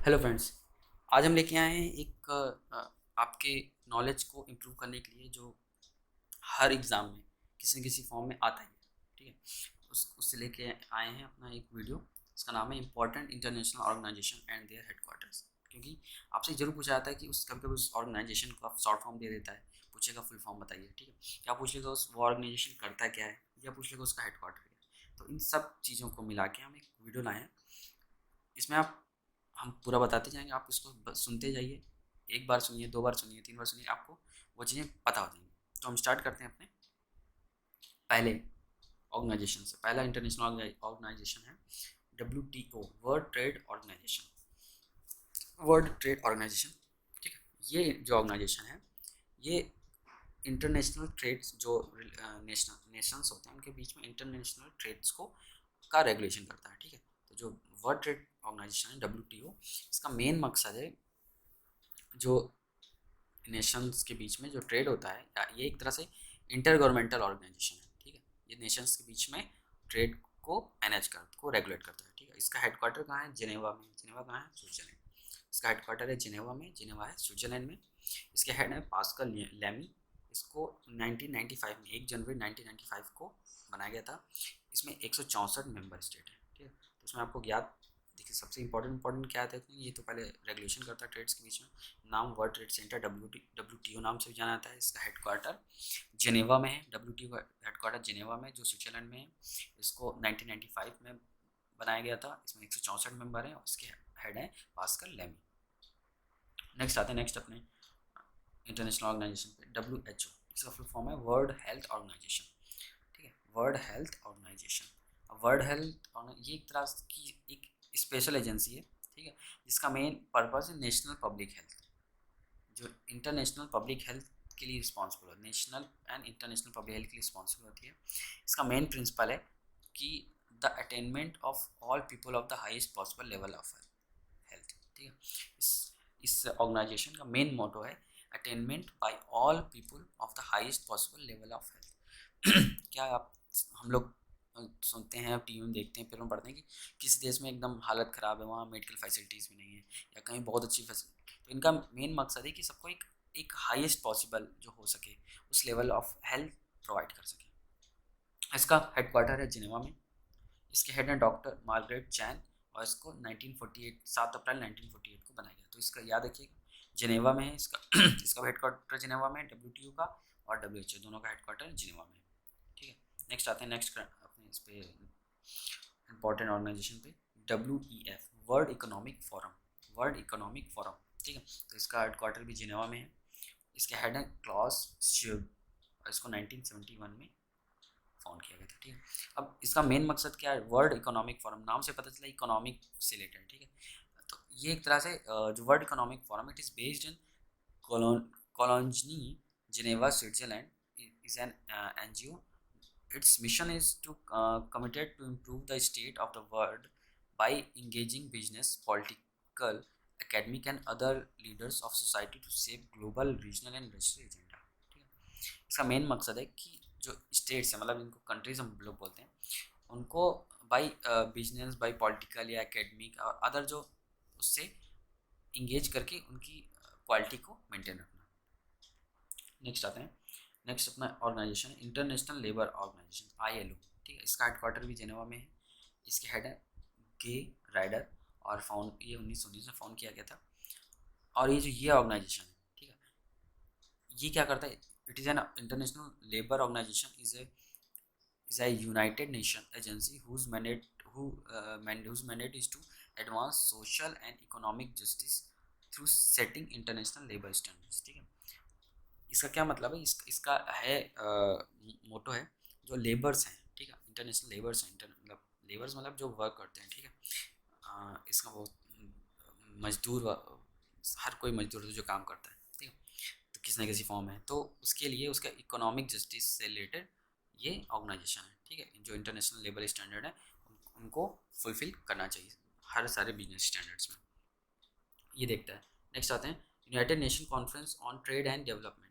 Hello friends. आज हम लेके आए हैं एक आपके नॉलेज को इम्प्रूव करने के लिए जो हर एग्ज़ाम में किसी न किसी फॉर्म में आता ही है। ठीक है, उससे लेके आए हैं अपना एक वीडियो। इसका नाम है important international organisation and their headquarters. क्योंकि आपसे ज़रूर पूछा जाता है कि उस कभी कभी उस ऑर्गेनाइजेशन का शॉर्ट फॉर्म दे देता है, पूछेगा फुल फॉर्म बताइए। ठीक है, या पूछ लेगा उस वो ऑर्गेनाइजेशन करता क्या है, या पूछ लेगा उसका हेडक्वार्टर क्या है। तो इन सब चीज़ों को मिला के हम एक वीडियो लाए हैं। इसमें आप हम पूरा बताते जाएंगे, आप इसको सुनते जाइए। एक बार सुनिए, दो बार सुनिए, तीन बार सुनिए, आपको वो चीज़ें पता हो जाएंगी। तो हम स्टार्ट करते हैं अपने पहले ऑर्गेनाइजेशन से। पहला इंटरनेशनल ऑर्गेनाइजेशन है WTO, world trade organisation. World trade organisation, ठीक है। ये जो ऑर्गेनाइजेशन है, ये इंटरनेशनल ट्रेड्स जो नेशंस होते हैं उनके बीच में इंटरनेशनल ट्रेड्स को का रेगुलेशन करता है। ठीक है, तो जो वर्ल्ड ट्रेड ऑर्गेनाइजेशन है WTO, इसका मेन मकसद है जो नेशंस के बीच में जो ट्रेड होता है, या ये एक तरह से इंटर गवर्नमेंटल ऑर्गेनाइजेशन है। ठीक है, ये नेशंस के बीच में ट्रेड को मैनेज कर को रेगुलेट करता है। ठीक है, इसका हेडक्वार्टर कहाँ है? जिनेवा में। जिनेवा कहाँ है? स्विट्जरलैंड। इसका हेडक्वार्टर है जिनेवा में, जिनेवा है स्विट्जरलैंड में। इसके हेड है पास्कल लैमी। इसको 1995 में 1 जनवरी 1995 को बनाया गया था। इसमें 164 मेंबर स्टेट है। ठीक है, तो इसमें आपको याद देखिए, सबसे इंपॉर्टेंट क्या है, ये तो पहले रेगुलेशन करता है ट्रेड्स के बीच में। नाम वर्ल्ड ट्रेड सेंटर WTO नाम से भी जाना जाता है। इसका हेडक्वार्टर जिनेवा में है। WTO का हेडक्वार्टर जिनेवा में, जो स्विट्जरलैंड में है। इसको 1995 में बनाया गया था। इसमें 164 मेंबर हैं और इसके हेड हैं पास्कल लैमी। नेक्स्ट आते हैं नेक्स्ट अपने इंटरनेशनल ऑर्गेनाइजेशन पे, WHO। इसका फुल फॉर्म है वर्ल्ड हेल्थ ऑर्गेनाइजेशन। ठीक है, world health organisation. World health ये एक तरह की एक स्पेशल एजेंसी है। ठीक है, जिसका मेन पर्पस है नेशनल पब्लिक हेल्थ, जो इंटरनेशनल पब्लिक हेल्थ के लिए रिस्पॉन्सिबल है। National and international public health के लिए रिस्पॉन्सिबल होती है। इसका मेन प्रिंसिपल है कि the attainment of all people of the highest possible level of health. ठीक है, इस ऑर्गेनाइजेशन का मेन मोटो है attainment by all people of the highest possible level of health. क्या आप हम लोग सुनते हैं, टीवी में देखते हैं, फिल्म पढ़ते हैं कि किसी देश में एकदम हालत ख़राब है, वहाँ मेडिकल फैसिलिटीज़ भी नहीं है, या कहीं बहुत अच्छी फैसिलिटी। तो इनका मेन मकसद है कि सबको एक हाईएस्ट पॉसिबल जो हो सके उस लेवल ऑफ हेल्थ प्रोवाइड कर सके। इसका हेडक्वार्टर है जिनेवा में। इसके हेड हैं डॉक्टर मार्गरेट चैन, और इसको 1948 7 अप्रैल 1948 को बनाया गया। तो इसका याद रखिएगा, जिनेवा में है इसका इसका हेडक्वार्टर जिनेवा में है WTO का, और WHO दोनों का हेडक्वार्टर जिनेवा में है। ठीक है, नेक्स्ट आते हैं नेक्स्ट अपने इस पे इंपॉर्टेंट ऑर्गेनाइजेशन पे, WEF, world economic forum. World economic forum, ठीक है। तो इसका हेडक्वार्टर भी जिनेवा में है। इसके हेड हैं क्लॉस श्यूब, और इसको 1971 में फाउंड किया गया था। ठीक है, अब इसका मेन मकसद क्या है? वर्ल्ड इकोनॉमिक फोरम, नाम से पता चला इकोनॉमिक से रिलेटेड। ठीक है, तो ये एक तरह से जो world economic forum, it is based in Cologny, Geneva, Switzerland. Is an NGO. Its mission is to committed to improve the state of the world by engaging business, political, academic and other leaders of society to shape global, regional and national agenda। ठीक है, इसका main मकसद है कि जो states हैं, मतलब इनको कंट्रीज हम लोग बोलते हैं, उनको बाई बिजनेस, बाई पॉलिटिकल या एकेडमिक और अदर जो उससे इंगेज करके उनकी क्वालिटी को मेंटेन रखना। नेक्स्ट आते हैं, नेक्स्ट अपना ऑर्गेनाइजेशन है इंटरनेशनल लेबर ऑर्गेनाइजेशन, ILO। ठीक है, इसका हेडक्वार्टर भी जिनेवा में है। इसके हेड है गे राइडर, और फाउंड ये 1919 में फाउंड किया गया था। और ये ऑर्गेनाइजेशन है, ठीक है, ये क्या करता है? It is an international labour organisation, is a United Nations agency whose mandate is to advance social and economic justice through setting international labor standards। ठीक है, इसका क्या मतलब है? इसका है मोटो है जो लेबर्स हैं, ठीक है, इंटरनेशनल लेबर्स हैं, मतलब लेबर्स मतलब जो वर्क करते हैं। ठीक है, इसका वो मजदूर, हर कोई मजदूर जो काम करता है, ठीक है, तो किसी न किसी फॉर्म है, तो उसके लिए उसका इकोनॉमिक जस्टिस से रिलेटेड ये ऑर्गेनाइजेशन है। ठीक है, जो इंटरनेशनल लेबर स्टैंडर्ड है उनको फुलफिल करना चाहिए हर सारे बिजनेस स्टैंडर्ड्स में, ये देखता है। नेक्स्ट आते हैं United nation conference on trade and development,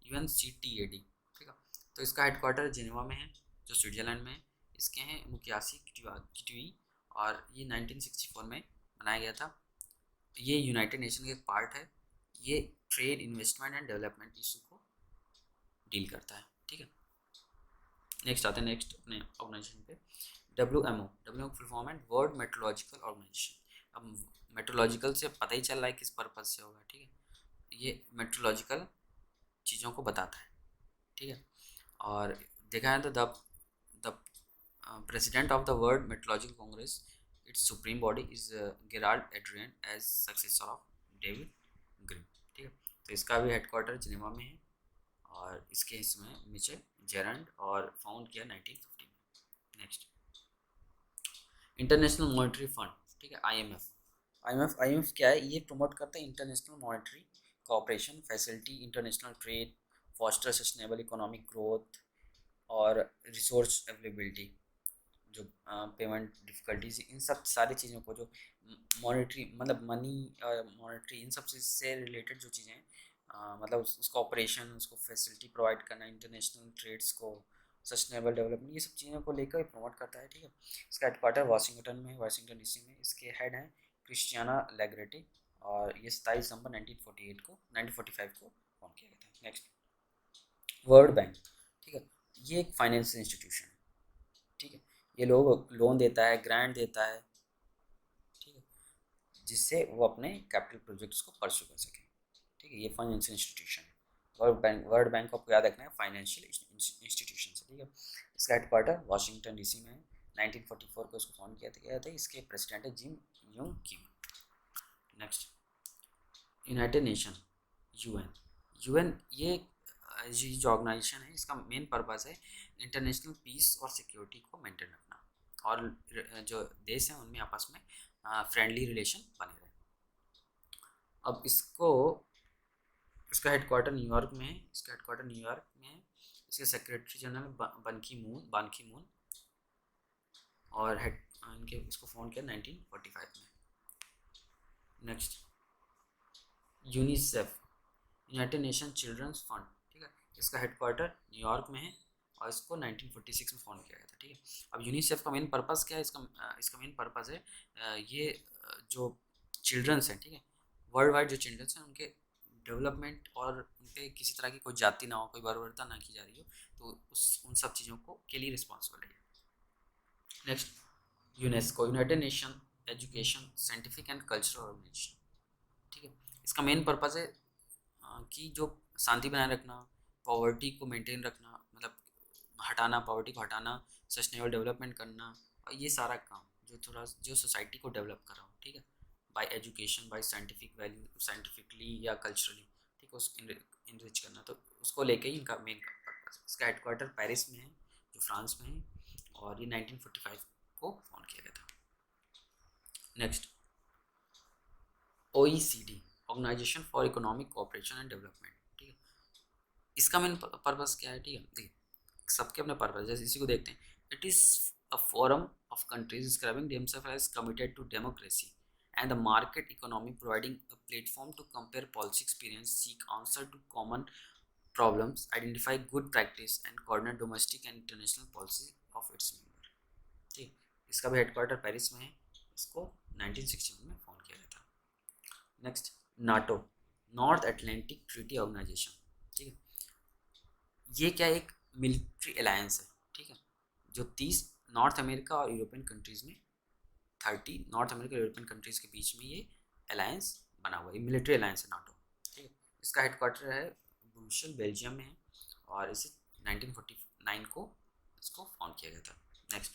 UNCTAD। ठीक है, तो इसका हेडक्वार्टर जिनेवा में है, जो स्विट्जरलैंड में है। इसके हैं मुकियासी किटवी, और ये 1964 में बनाया गया था। ये यूनाइटेड नेशन का एक पार्ट है। ये trade, investment and development issue को डील करता है, ठीक है। नेक्स्ट आते हैं नेक्स्ट अपने ऑर्गेनाइजेशन पे। डब्ल्यू फुल फॉर्म है वर्ल्ड मेट्रोलॉजिकल ऑर्गेनाइजेशन। अब मेट्रोलॉजिकल से पता ही चल रहा है किस पर्पज से होगा, ठीक है। ये मेट्रोलॉजिकल चीज़ों को बताता है, ठीक है। और देखा है तो the president of the world meteorological congress, its supreme body is Gerald Adrian as successor of David Green, ठीक है। तो इसका भी हेडक्वार्टर जिनेवा में है और इसके इसमें मिचेल जेरंड और फाउंड किया 1950 में। नेक्स्ट, इंटरनेशनल मॉनेटरी फंड, ठीक है, आईएमएफ। आईएमएफ क्या है? ये प्रमोट करता है international monetary cooperation, facility international trade, foster sustainable economic growth और रिसोर्स अवेलेबिलिटी, जो पेमेंट डिफ़िकल्टीज, इन सब सारी चीज़ों को, जो मॉनेटरी मतलब मनी और मॉनेटरी, इन सब चीज़ से रिलेटेड जो चीज़ें हैं, मतलब उसका ऑपरेशन, उसको फैसिलिटी प्रोवाइड करना, इंटरनेशनल ट्रेड्स को, सस्टेनेबल डेवलपमेंट, ये सब चीज़ों को लेकर प्रमोट करता है, ठीक है। इसका हेडक्वार्टर वाशिंगटन में, वाशिंगटन डीसी में। इसके हेड हैं क्रिस्टियाना लेग्रेटी और ये 27 नवंबर 1945 को फॉर्म किया गया था। नेक्स्ट, वर्ल्ड बैंक, ठीक है। ये एक फाइनेंशियल इंस्टीट्यूशन है, ठीक है। ये लोग लोन देता है, ग्रांट देता है, ठीक है, जिससे वो अपने कैपिटल प्रोजेक्ट्स को परस्यू कर सके, ठीक है। ये फाइनेंशियल इंस्टीट्यूशन है। वर्ल्ड बैंक को आपको याद रखना है फाइनेंशियल इंस्टीट्यूशन से, ठीक है। इसका हेडक्वार्टर वाशिंगटन डीसी में है। 1944 को इसको फाउंड किया गया था। इसके प्रेसिडेंट है Jim Yong Kim. Next, united nation, UN. UN ये जो ऑर्गेनाइजेशन है, इसका मेन पर्पस है इंटरनेशनल पीस और सिक्योरिटी को मेंटेन रखना और जो देश हैं उनमें आपस में फ्रेंडली रिलेशन बने रहे। अब इसका हेडक्वार्टर न्यूयॉर्क में है। इसके सेक्रेटरी जनरल बान की मून और हेड इनके इसको फाउंड किया 1945 में। Next, UNICEF, United Nation children's fund, ठीक है। इसका हेडक्वार्टर न्यूयॉर्क में है और इसको 1946 में फाउंड किया गया था, ठीक है। अब यूनिसेफ का मेन पर्पस क्या है? इसका मेन पर्पस है ये जो चिल्ड्रंस हैं, ठीक है, वर्ल्ड वाइड जो चिल्ड्रंस हैं उनके डेवलपमेंट और उन पर किसी तरह की कोई जाति ना हो, कोई बर्बरता ना की जा रही हो, तो उन सब चीज़ों को के लिए रिस्पॉन्सिबल है। Next, UNESCO, United Nation education, scientific and cultural organisation, ठीक है। इसका मेन पर्पस है कि जो शांति बनाए रखना, पॉवर्टी को मेंटेन रखना, मतलब पॉवर्टी को हटाना, सस्टेनेबल डेवलपमेंट करना, और ये सारा काम जो सोसाइटी को डेवलप कर रहा हो, ठीक है, bye education, bye scientific value, scientifically या कल्चरली, ठीक है, उसको इनरिच करना, तो उसको लेके ही इनका मेन पर्पस। इसका हेडक्वार्टर पेरिस में है, जो फ्रांस में है, और ये 1945 को फाउंड किया गया था। Next, OECD, organisation for economic cooperation and development, ठीक है। इसका मेन पर्पस क्या है? ठीक है, देखिए सबके अपने पर्पस, जैसे इसी को देखते हैं। It is a forum of countries describing themselves as committed to democracy and the market economy, providing a platform to compare policy experience, seek answer to common problems, identify good practice and coordinate domestic and international policy of its member, ठीक। इसका भी headquarter Paris में है। इसको 1961 में found किया गया था। Next, NATO, North Atlantic treaty organisation, ठीक है। ये क्या, एक मिलिट्री अलायंस है, ठीक है, जो 30 नॉर्थ अमेरिका और यूरोपियन कंट्रीज़ में 30 नॉर्थ अमेरिका यूरोपियन कंट्रीज़ के बीच में ये अलायंस बना हुआ है, मिलिट्री अलायंस है नाटो, ठीक है। इसका हेडक्वार्टर है ब्रुसेल, बेल्जियम में है, और इसे 1949 को इसको फाउंड किया गया था। Next,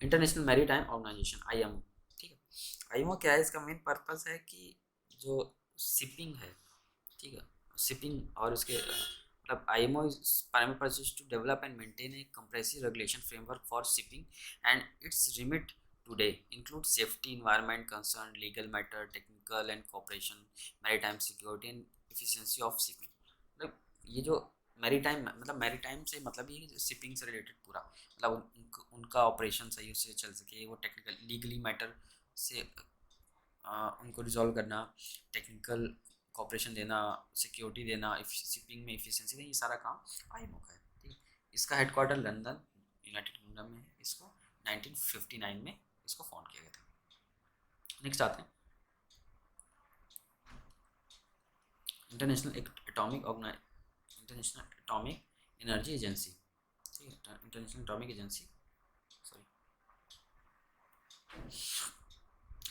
international maritime organisation, IMO, ठीक है। IMO क्या है? इसका मेन पर्पस है कि जो शिपिंग है, ठीक है, शिपिंग और उसके मतलब IMO primary purpose is to develop and maintain a comprehensive regulation framework for shipping and its remit today include safety, environment concern, legal matter, technical and cooperation, maritime security and efficiency of shipping. मतलब ये जो maritime से मतलब ये shipping से related पूरा, मतलब उनका ऑपरेशन सही उससे चल सके, वो टेक्निकल लीगली मैटर से उनको रिजॉल्व करना, टेक्निकल कॉपरेशन देना, सिक्योरिटी देना, शिपिंग में एफिशिएंसी देना, ये सारा काम IMO का है, ठीक है। इसका हेडक्वार्टर लंदन, यूनाइटेड किंगडम में है। इसको 1959 में इसको फाउंड किया गया था। नेक्स्ट आते हैं international international atomic energy agency, ठीक है, international atomic agency, sorry,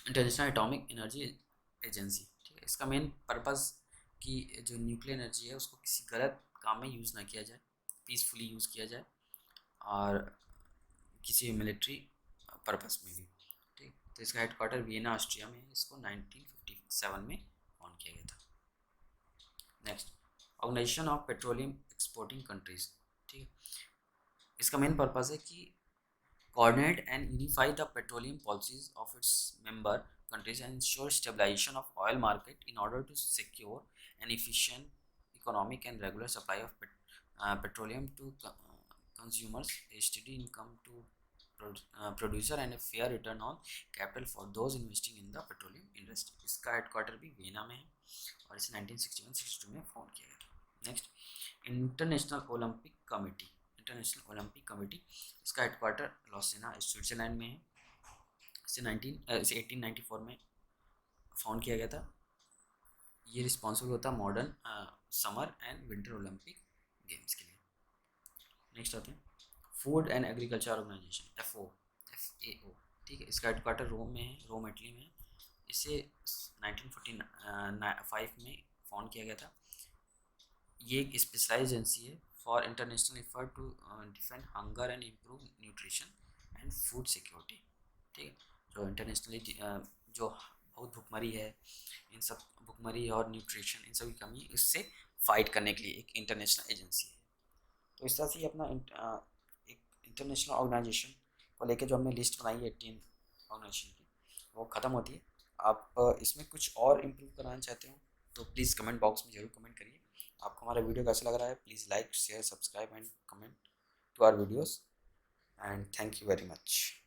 international atomic energy agency, ठीक है। इसका मेन पर्पस कि जो न्यूक्लियर एनर्जी है उसको किसी गलत काम में यूज़ ना किया जाए, पीसफुली यूज़ किया जाए, और किसी मिलिट्री पर्पस में भी, ठीक। तो इसका हेडक्वार्टर वियना ऑस्ट्रिया में है। इसको 1957 में फाउंड किया गया था। Next, organisation of petroleum exporting countries, ठीक है। इसका मेन पर्पस है कि coordinate and unify the petroleum policies of its member countries and ensure stabilization of oil market in order to secure an efficient, economic and regular supply of petroleum to consumers, a steady income to producer and a fair return on capital for those investing in the petroleum industry. इसका headquarter भी Vienna में है और इसे 1961-62 में found किया गया था। Next, international Olympic committee, international Olympic committee, इसका हेडक्वार्टर लॉसेना स्विट्जरलैंड में है। इसे 1894 में फाउंड किया गया था। ये रिस्पॉन्सिबल होता है modern summer and winter Olympic games के लिए। नेक्स्ट आते हैं food and agriculture organisation, FAO, ठीक है। इसका हेडक्वार्टर रोम में है, रोम इटली में है। इसे 1945 में फाउंड किया गया था। ये एक स्पेशलाइज एजेंसी है for international effort to defend hunger and improve nutrition and food security, ठीक है। जो इंटरनेशनली जो बहुत भुखमरी है, इन सब भुखमरी और न्यूट्रिशन इन सभी कमी, इससे फाइट करने के लिए एक इंटरनेशनल एजेंसी है। तो इस तरह से अपना एक इंटरनेशनल ऑर्गेनाइजेशन को लेके जो हमने लिस्ट बनाई है 18 ऑर्गेनाइजेशन की, वो ख़त्म होती है। आप इसमें कुछ और इम्प्रूव कराना चाहते हो तो प्लीज़ कमेंट बॉक्स में ज़रूर कमेंट करिए। आपको हमारा वीडियो कैसा लग रहा है, please like share subscribe and comment to our videos, and thank you very much.